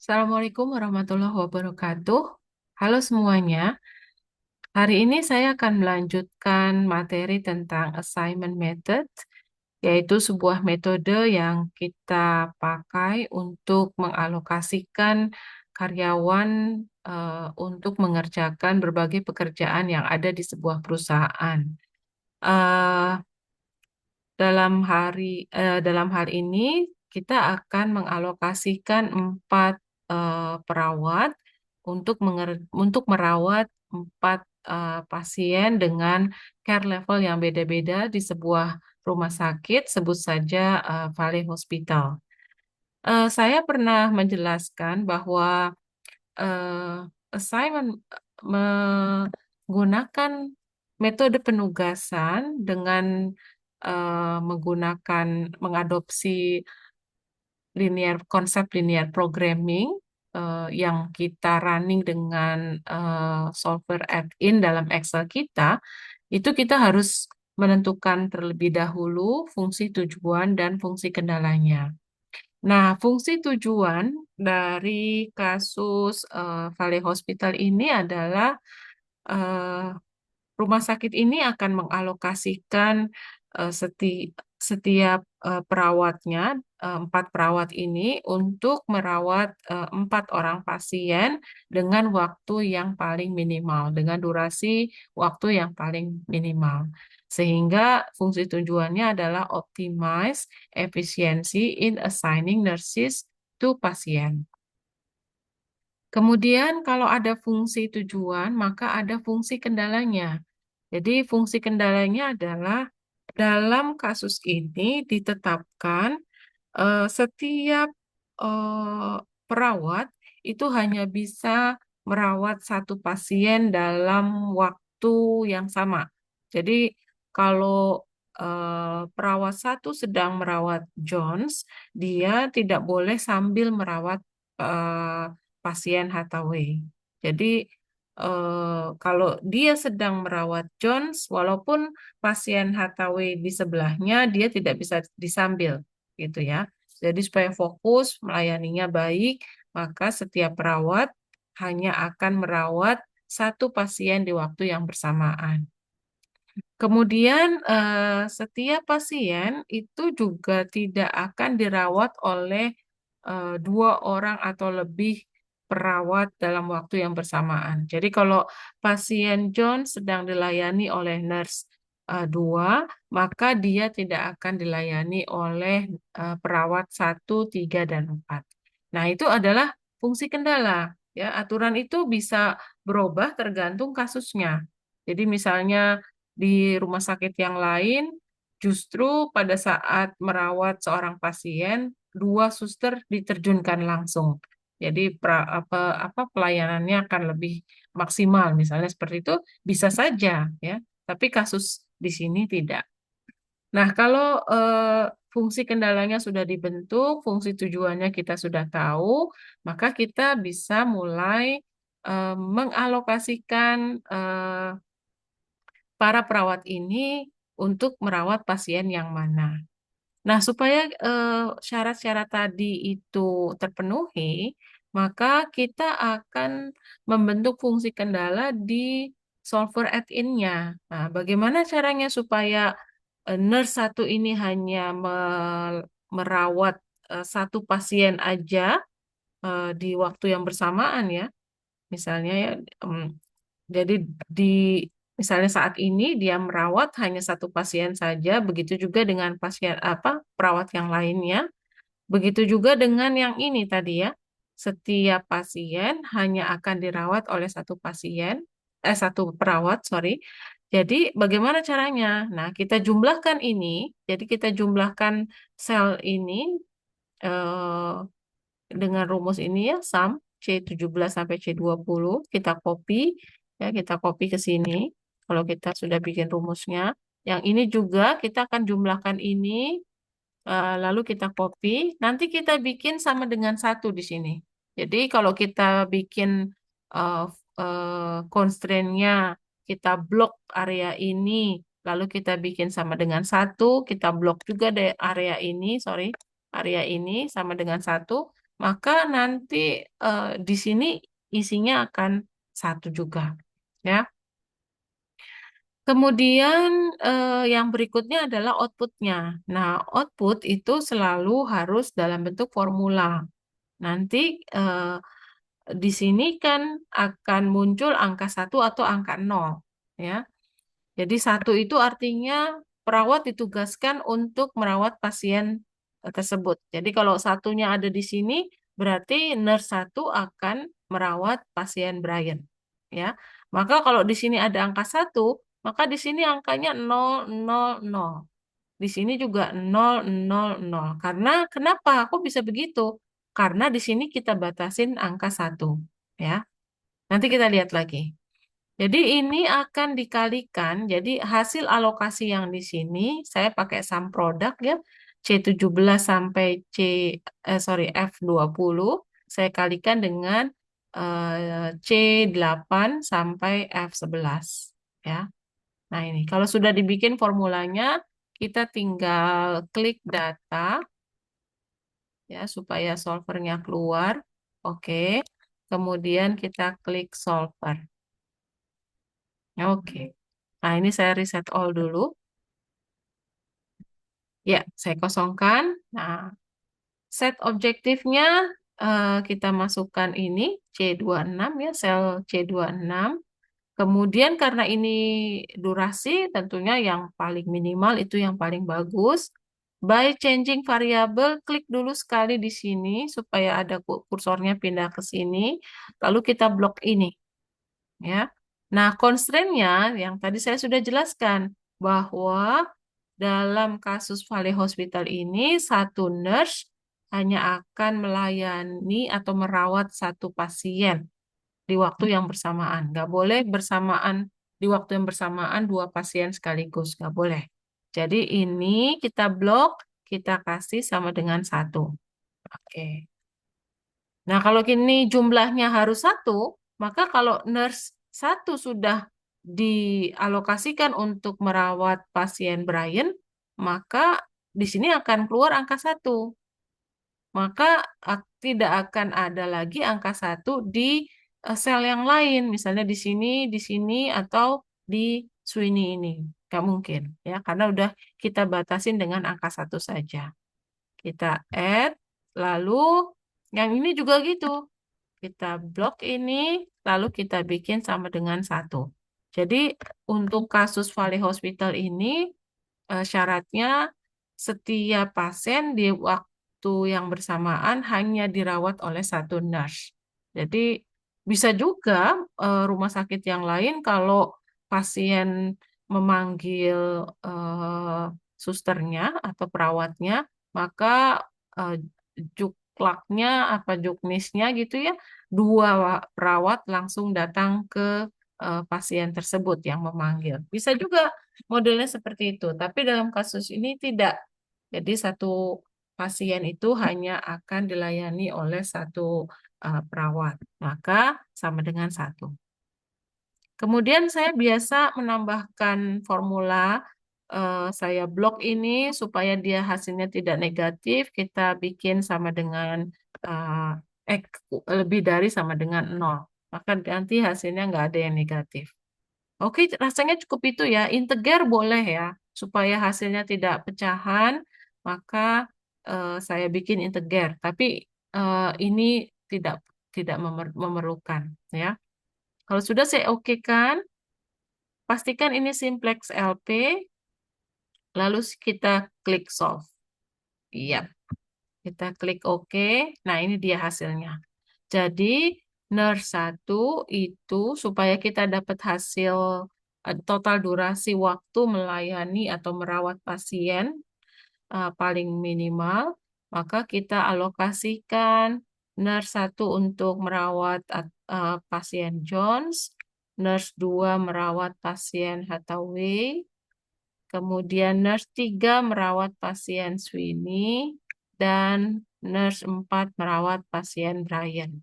Assalamualaikum warahmatullahi wabarakatuh. Halo semuanya, hari ini saya akan melanjutkan materi tentang assignment method, yaitu sebuah metode yang kita pakai untuk mengalokasikan karyawan untuk mengerjakan berbagai pekerjaan yang ada di sebuah perusahaan. Eh, dalam hal ini kita akan mengalokasikan empat perawat untuk merawat empat pasien dengan care level yang beda-beda di sebuah rumah sakit, sebut saja Valley Hospital. Saya pernah menjelaskan bahwa assignment menggunakan metode penugasan dengan mengadopsi konsep linear programming yang kita running dengan solver add-in dalam Excel kita, itu kita harus menentukan terlebih dahulu fungsi tujuan dan fungsi kendalanya. Nah, fungsi tujuan dari kasus Valley Hospital ini adalah eh, rumah sakit ini akan mengalokasikan setiap perawatnya, empat perawat ini untuk merawat empat orang pasien dengan waktu yang paling minimal, dengan durasi waktu yang paling minimal. Sehingga fungsi tujuannya adalah optimize efficiency in assigning nurses to pasien. Kemudian kalau ada fungsi tujuan, maka ada fungsi kendalanya. Jadi fungsi kendalanya adalah dalam kasus ini ditetapkan setiap eh, perawat itu hanya bisa merawat satu pasien dalam waktu yang sama. Jadi kalau perawat satu sedang merawat Jones, dia tidak boleh sambil merawat pasien Hathaway. Jadi kalau dia sedang merawat Jones, walaupun pasien Hathaway di sebelahnya, dia tidak bisa disambil gitu ya. Jadi supaya fokus melayaninya baik, maka setiap perawat hanya akan merawat satu pasien di waktu yang bersamaan. Kemudian setiap pasien itu juga tidak akan dirawat oleh dua orang atau lebih perawat dalam waktu yang bersamaan. Jadi kalau pasien John sedang dilayani oleh nurse dua, maka dia tidak akan dilayani oleh perawat satu, tiga, dan empat. Nah, itu adalah fungsi kendala. Ya, aturan itu bisa berubah tergantung kasusnya. Jadi misalnya di rumah sakit yang lain, justru pada saat merawat seorang pasien, dua suster diterjunkan langsung. Jadi apa pelayanannya akan lebih maksimal, misalnya seperti itu bisa saja ya. Tapi kasus di sini tidak. Nah, kalau fungsi kendalanya sudah dibentuk, fungsi tujuannya kita sudah tahu, maka kita bisa mulai mengalokasikan para perawat ini untuk merawat pasien yang mana. Nah, supaya syarat-syarat tadi itu terpenuhi, maka kita akan membentuk fungsi kendala di solver add-in-nya. Nah, bagaimana caranya supaya nurse satu ini hanya merawat satu pasien aja di waktu yang bersamaan ya? Misalnya ya, jadi di misalnya saat ini dia merawat hanya satu pasien saja, begitu juga dengan pasien perawat yang lainnya, begitu juga dengan yang ini tadi ya. Setiap pasien hanya akan dirawat oleh satu perawat, sorry. Jadi bagaimana caranya? Nah, kita jumlahkan ini, jadi kita jumlahkan sel ini eh, dengan rumus ini ya, sum C17 sampai C20 kita copy ya, kita copy ke sini. Kalau kita sudah bikin rumusnya, yang ini juga kita akan jumlahkan ini, lalu kita copy. Nanti kita bikin sama dengan satu di sini. Jadi kalau kita bikin uh, constraint-nya, kita blok area ini, lalu kita bikin sama dengan satu, kita blok juga area ini, sorry, area ini sama dengan satu, maka nanti di sini isinya akan satu juga. Ya. Kemudian yang berikutnya adalah outputnya. Nah, output itu selalu harus dalam bentuk formula. Nanti di sini kan akan muncul angka satu atau angka nol, ya. Jadi satu itu artinya perawat ditugaskan untuk merawat pasien tersebut. Jadi kalau satunya ada di sini, berarti nurse satu akan merawat pasien Brian, ya. Maka kalau di sini ada angka satu, maka di sini angkanya 000. Di sini juga 000. Karena kenapa? Kok bisa begitu? Karena di sini kita batasin angka satu, ya. Nanti kita lihat lagi. Jadi ini akan dikalikan, jadi hasil alokasi yang di sini saya pakai sum produk ya, C17 sampai F20, saya kalikan dengan C8 sampai F11 ya. Nah ini, kalau sudah dibikin formulanya, kita tinggal klik data ya supaya solvernya keluar. Oke, kemudian kita klik solver. Oke. Nah, ini saya reset all dulu. Ya, saya kosongkan. Nah, set objektifnya kita masukkan ini C26 ya, sel C26. Kemudian karena ini durasi, tentunya yang paling minimal itu yang paling bagus. By changing variable, klik dulu sekali di sini supaya ada kursornya pindah ke sini. Lalu kita blok ini. Ya. Nah, constraint-nya yang tadi saya sudah jelaskan bahwa dalam kasus Valley Hospital ini satu nurse hanya akan melayani atau merawat satu pasien di waktu yang bersamaan. Nggak boleh bersamaan di waktu yang bersamaan dua pasien sekaligus, nggak boleh. Jadi ini kita blok, kita kasih sama dengan satu. Oke. Nah, kalau kini jumlahnya harus satu, maka kalau nurse satu sudah dialokasikan untuk merawat pasien Brian, maka di sini akan keluar angka satu. Maka tidak akan ada lagi angka satu di sel yang lain, misalnya di sini, atau di Sweeney ini. Nggak mungkin, ya, karena udah kita batasin dengan angka satu saja. Kita add, lalu yang ini juga gitu. Kita blok ini, lalu kita bikin sama dengan satu. Jadi untuk kasus Valley Hospital ini syaratnya setiap pasien di waktu yang bersamaan hanya dirawat oleh satu nurse. Jadi bisa juga rumah sakit yang lain kalau pasien memanggil eh, susternya atau perawatnya, maka eh, juklaknya apa juknisnya gitu ya, dua perawat langsung datang ke pasien tersebut yang memanggil. Bisa juga modelnya seperti itu, tapi dalam kasus ini tidak. Jadi satu pasien itu hanya akan dilayani oleh satu perawat, maka sama dengan satu. Kemudian saya biasa menambahkan formula, saya blok ini supaya dia hasilnya tidak negatif, kita bikin sama dengan X lebih dari sama dengan nol. Maka nanti hasilnya nggak ada yang negatif. Oke, rasanya cukup itu ya. Integer boleh ya, supaya hasilnya tidak pecahan, maka saya bikin integer. Tapi ini tidak tidak memerlukan ya. Kalau sudah saya oke kan, pastikan ini simplex LP, lalu kita klik solve. Iya, kita klik OK. Nah, ini dia hasilnya. Jadi, nurse 1 itu supaya kita dapat hasil total durasi waktu melayani atau merawat pasien paling minimal, maka kita alokasikan nurse 1 untuk merawat pasien Jones, nurse 2 merawat pasien Hathaway, kemudian nurse 3 merawat pasien Sweeney, dan nurse 4 merawat pasien Brian.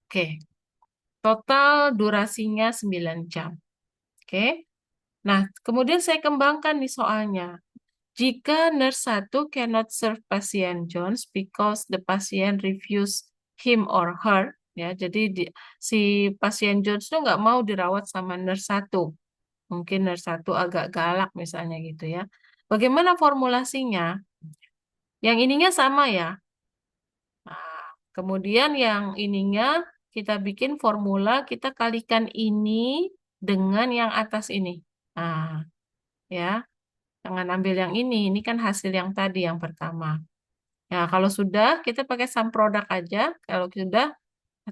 Oke, total durasinya 9 jam. Oke, nah kemudian saya kembangkan nih soalnya. Jika nurse 1 cannot serve pasien Jones because the patient refuse him or her, ya, jadi si pasien Jones tuh nggak mau dirawat sama nurse 1. Mungkin nurse 1 agak galak misalnya gitu ya. Bagaimana formulasinya? Yang ininya sama ya. Nah, kemudian yang ininya kita bikin formula, kita kalikan ini dengan yang atas ini. Nah, ya, jangan ambil yang ini kan hasil yang tadi yang pertama. Ya, kalau sudah kita pakai sum product aja. Kalau sudah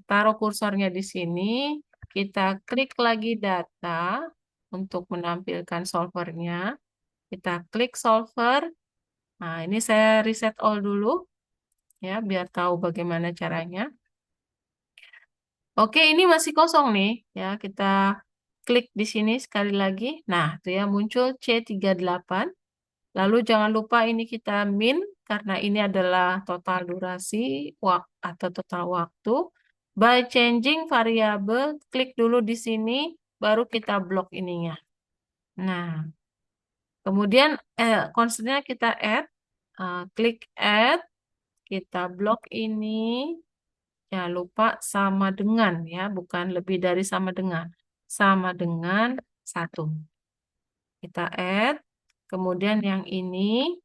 taruh kursornya di sini, kita klik lagi data untuk menampilkan solvernya. Kita klik solver. Nah, ini saya reset all dulu ya biar tahu bagaimana caranya. Oke, ini masih kosong nih ya. Kita klik di sini sekali lagi. Nah, itu ya muncul C38. Lalu jangan lupa ini kita min karena ini adalah total durasi atau total waktu. By changing variable, klik dulu di sini, baru kita blok ininya. Nah, kemudian constantnya kita add, klik add, kita blok ini. Jangan lupa sama dengan ya, bukan lebih dari sama dengan. Sama dengan 1. Kita add, kemudian yang ini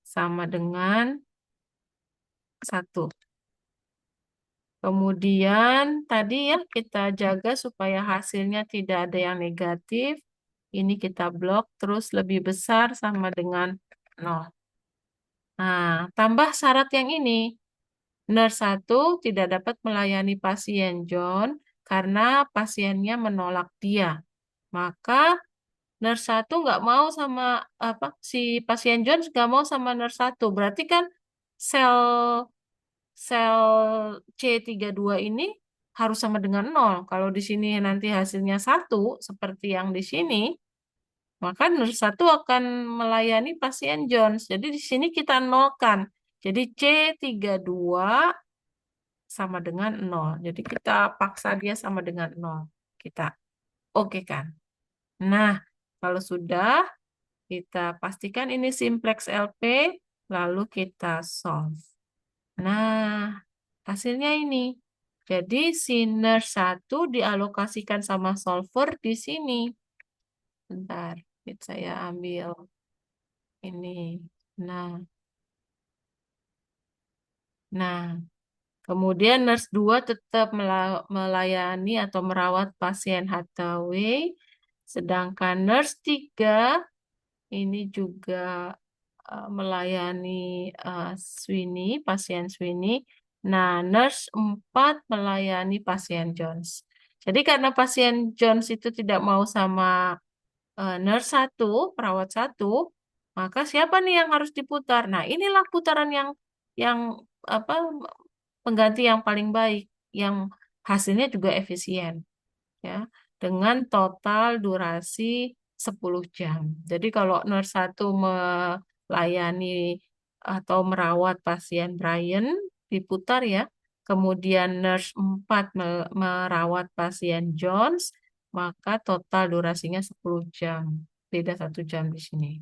sama dengan 1. Kemudian tadi ya kita jaga supaya hasilnya tidak ada yang negatif. Ini kita blok terus lebih besar sama dengan 0. Nah, tambah syarat yang ini. Nurse 1 tidak dapat melayani pasien John karena pasiennya menolak dia. Maka nurse 1 nggak mau sama si pasien John nggak mau sama nurse 1. Berarti kan sel sel C32 ini harus sama dengan 0. Kalau di sini nanti hasilnya 1 seperti yang di sini, maka nurse 1 akan melayani pasien Jones. Jadi di sini kita nolkan. Jadi C32 sama dengan 0. Jadi kita paksa dia sama dengan 0. Kita oke kan. Nah, kalau sudah, kita pastikan ini simplex LP, lalu kita solve. Nah, hasilnya ini. Jadi sinner 1 dialokasikan sama solver di sini. Bentar, saya ambil ini. Nah, kemudian nurse 2 tetap melayani atau merawat pasien Hathaway, sedangkan nurse 3 ini juga melayani Sweeney, pasien Sweeney. Nah, nurse 4 melayani pasien Jones. Jadi karena pasien Jones itu tidak mau sama nurse 1, perawat 1, maka siapa nih yang harus diputar? Nah, inilah putaran yang apa pengganti yang paling baik, yang hasilnya juga efisien, ya, dengan total durasi 10 jam. Jadi kalau nurse 1 melayani atau merawat pasien Brian, diputar ya. Kemudian nurse 4 merawat pasien Jones, maka total durasinya 10 jam. Beda 1 jam di sini.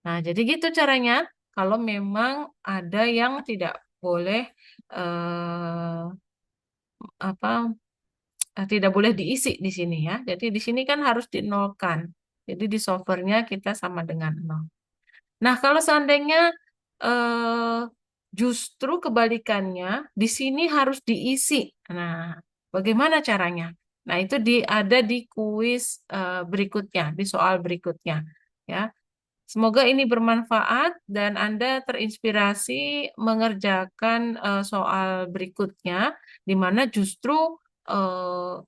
Nah, jadi gitu caranya. Kalau memang ada yang tidak boleh eh, apa tidak boleh diisi di sini ya. Jadi di sini kan harus dinolkan. Jadi di solvernya kita sama dengan 0. Nah, kalau seandainya eh, justru kebalikannya, di sini harus diisi. Nah, bagaimana caranya? Nah, itu ada di kuis berikutnya, di soal berikutnya. Ya, semoga ini bermanfaat dan Anda terinspirasi mengerjakan soal berikutnya, di mana justru eh,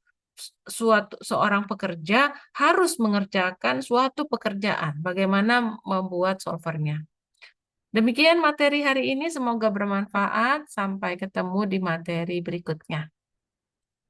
seorang pekerja harus mengerjakan suatu pekerjaan. Bagaimana membuat solvernya. Demikian materi hari ini, semoga bermanfaat. Sampai ketemu di materi berikutnya.